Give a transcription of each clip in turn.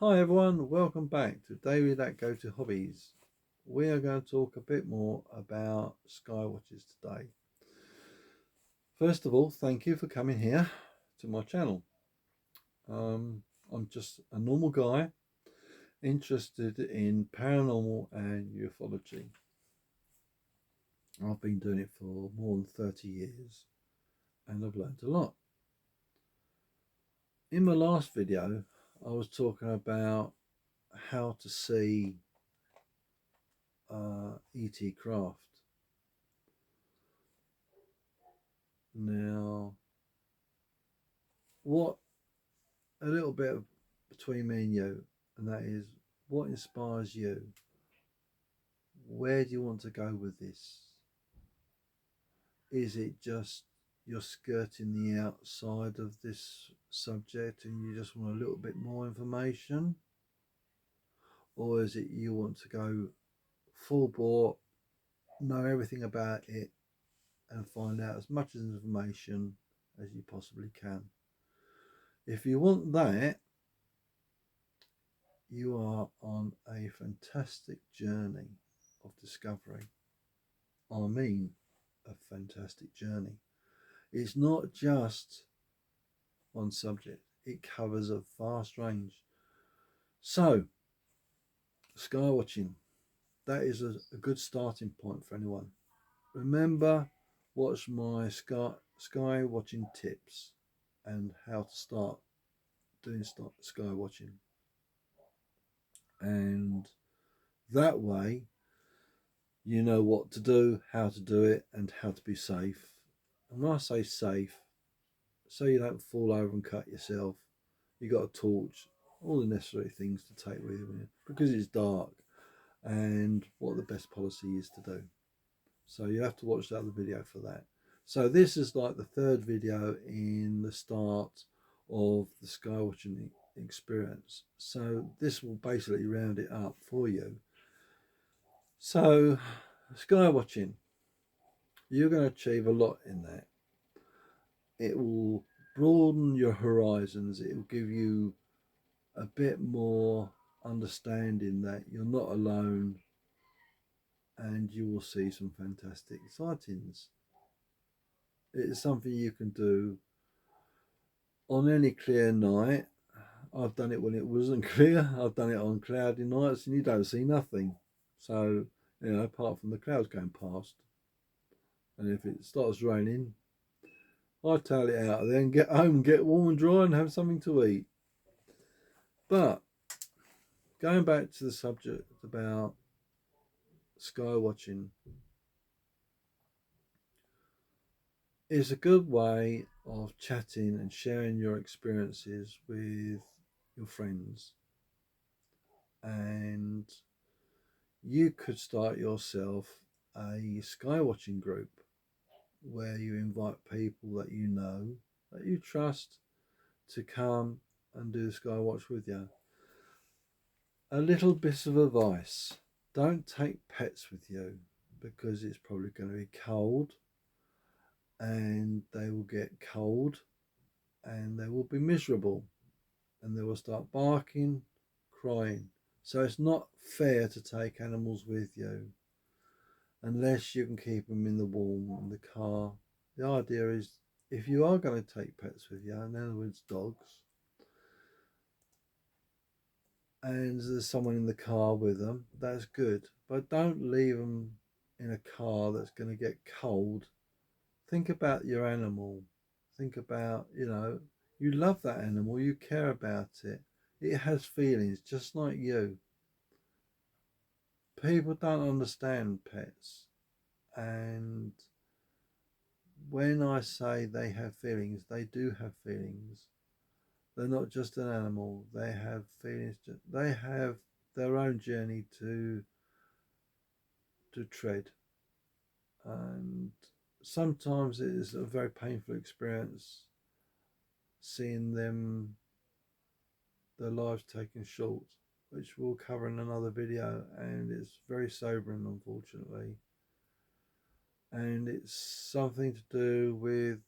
Hi everyone, welcome back to Daily That Go to Hobbies. We are going to talk a bit more about skywatches today. First of all, thank you for coming here to my channel. I'm just a normal guy interested in paranormal and ufology. I've been doing it for more than 30 years and I've learned a lot. In my last video, I was talking about how to see ET craft. Now, what a little bit between me and you, and that is, what inspires you? Where do you want to go with this? Is it just you're skirting the outside of this subject and you just want a little bit more information? Or is it you want to go full bore, know everything about it, and find out as much information as you possibly can? If you want that, you are on a fantastic journey of discovery. I mean, a fantastic journey. It's not just one subject, it covers a vast range. So, skywatching, that is a good starting point for anyone. Remember, watch my sky watching tips and how to start doing sky watching. And that way, you know what to do, how to do it, and how to be safe. And when I say safe, so you don't fall over and cut yourself, you got a torch, all the necessary things to take with you because it's dark, and what the best policy is to do. So you have to watch the other video for that. So this is like the third video in the start of the skywatching experience. So this will basically round it up for you. So skywatching, you're going to achieve a lot in that. It will broaden your horizons. It will give you a bit more understanding that you're not alone, and you will see some fantastic sightings. It's something you can do on any clear night. I've done it when it wasn't clear. I've done it on cloudy nights and you don't see nothing. So, apart from the clouds going past. And if it starts raining, I tail it out then, get home, get warm and dry and have something to eat. But going back to the subject about sky watching, is a good way of chatting and sharing your experiences with your friends. And you could start yourself a sky watching group where you invite people that you know, that you trust, to come and do the sky watch with you. A little bit of advice: don't take pets with you because it's probably going to be cold and they will get cold and they will be miserable and they will start barking, crying. So it's not fair to take animals with you unless you can keep them in the warm in the car. The idea is, if you are going to take pets with you, in other words dogs, and there's someone in the car with them, that's good. But don't leave them in a car that's going to get cold. Think about your animal. Think about, you love that animal, you care about it. It has feelings just like you. People don't understand pets. And when I say they have feelings, they do have feelings. They're not just an animal. They have feelings. They have their own journey to tread. And sometimes it is a very painful experience seeing their lives taken short, which we'll cover in another video, and it's very sobering, unfortunately. And it's something to do with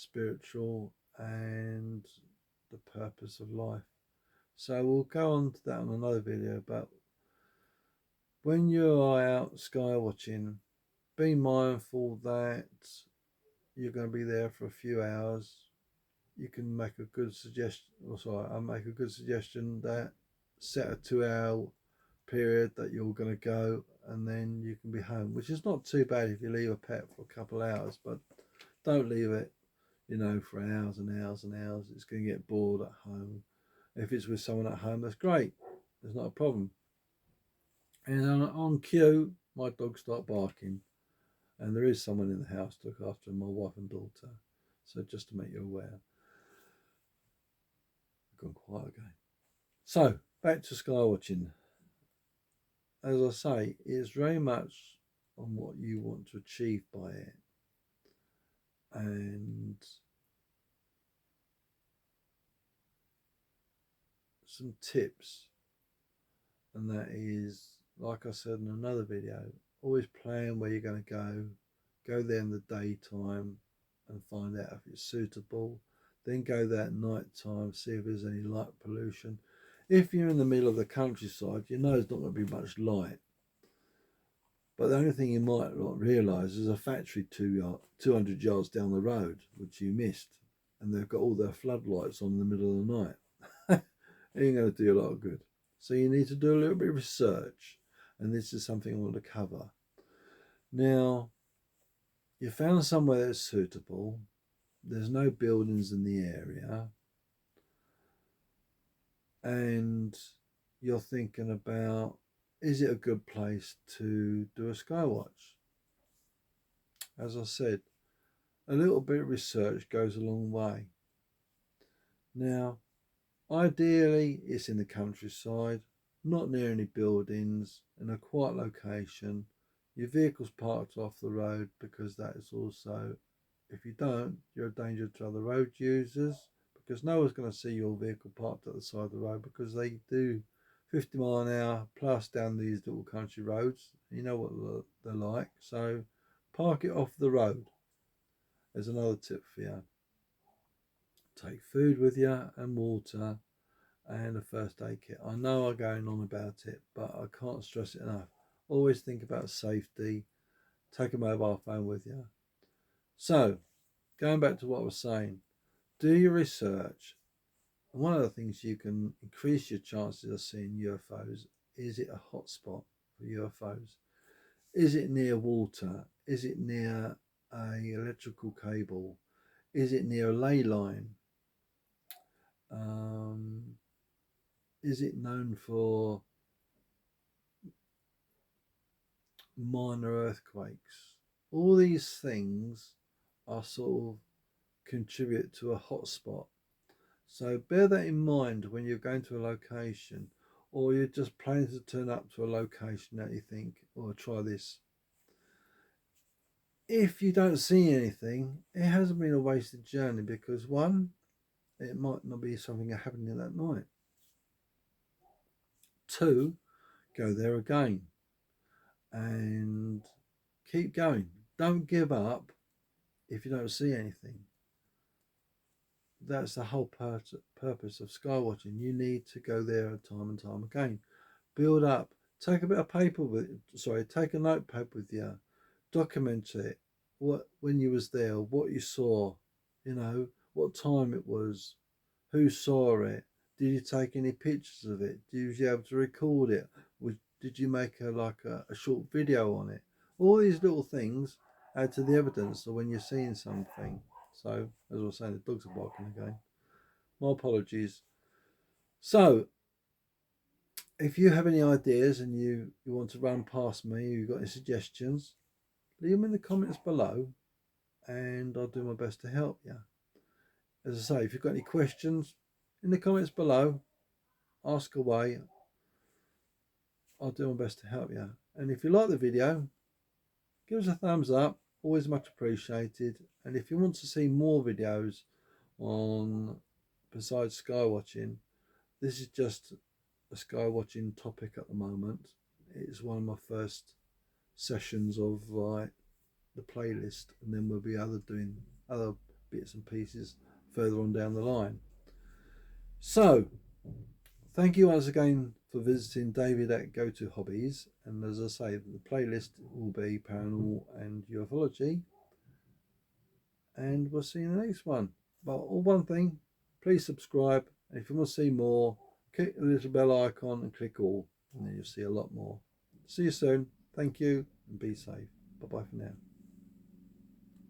spiritual and the purpose of life. So we'll go on to that on another video, but when you are out sky watching, be mindful that you're going to be there for a few hours. You can make a good suggestion, I'll make a good suggestion that set a 2 hour period that you're going to go, and then you can be home, which is not too bad if you leave a pet for a couple of hours, but don't leave it, for hours and hours and hours. It's going to get bored at home. If it's with someone at home, that's great. There's not a problem. And on cue, my dogs start barking, and there is someone in the house to look after my wife and daughter. So just to make you aware. I've gone quiet again. So back to sky watching. As I say, it's very much on what you want to achieve by it. And some tips, and that is, like I said in another video, always plan where you're going to go there in the daytime and find out if it's suitable, then go there at night time, see if there's any light pollution. If you're in the middle of the countryside, you know there's not going to be much light, but the only thing you might not realise is a factory 200 yards down the road which you missed, and they've got all their floodlights on in the middle of the night. It ain't going to do you a lot of good. So you need to do a little bit of research, and this is something I want to cover. Now, you found somewhere that's suitable. There's no buildings in the area, and you're thinking about, is it a good place to do a skywatch? As I said, a little bit of research goes a long way. Now, ideally, it's in the countryside, not near any buildings, in a quiet location. Your vehicle's parked off the road, because that is also, if you don't, you're a danger to other road users, because no one's going to see your vehicle parked at the side of the road, because they do 50 mile an hour plus down these little country roads. You know what they're like. So park it off the road. There's another tip for you. Take food with you and water and a first aid kit. I know I'm going on about it, but I can't stress it enough. Always think about safety. Take a mobile phone with you. So, going back to what I was saying, do your research. And one of the things you can increase your chances of seeing UFOs, is it a hotspot for UFOs? Is it near water? Is it near a electrical cable? Is it near a ley line? Is it known for minor earthquakes? All these things are sort of contribute to a hotspot. So bear that in mind when you're going to a location, or you're just planning to turn up to a location that you think, oh, try this. If you don't see anything, it hasn't been a wasted journey, because one, it might not be something happening that night. Two, go there again and keep going. Don't give up if you don't see anything. That's the whole purpose of skywatching. You need to go there time and time again. Build up. Take a bit of paper take a notepad with you. Document it. When you was there, what you saw, what time it was, who saw it, did you take any pictures of it, did you able to record it, did you make a short video on it? All these little things add to the evidence of when you're seeing something. So, as I was saying, the dogs are barking again. My apologies. So, if you have any ideas and you want to run past me, you've got any suggestions, leave them in the comments below, and I'll do my best to help you. As I say, if you've got any questions, in the comments below, ask away. I'll do my best to help you. And if you like the video, give us a thumbs up, always much appreciated. And if you want to see more videos on besides skywatching, this is just a skywatching topic at the moment. It's one of my first sessions of the playlist, and then we'll be doing other bits and pieces further on down the line. So, thank you once again for visiting David at Go To Hobbies. And as I say, the playlist will be paranormal and ufology. And we'll see you in the next one. But one thing, please subscribe. And if you want to see more, click the little bell icon and click all. And then you'll see a lot more. See you soon. Thank you and be safe. Bye bye for now.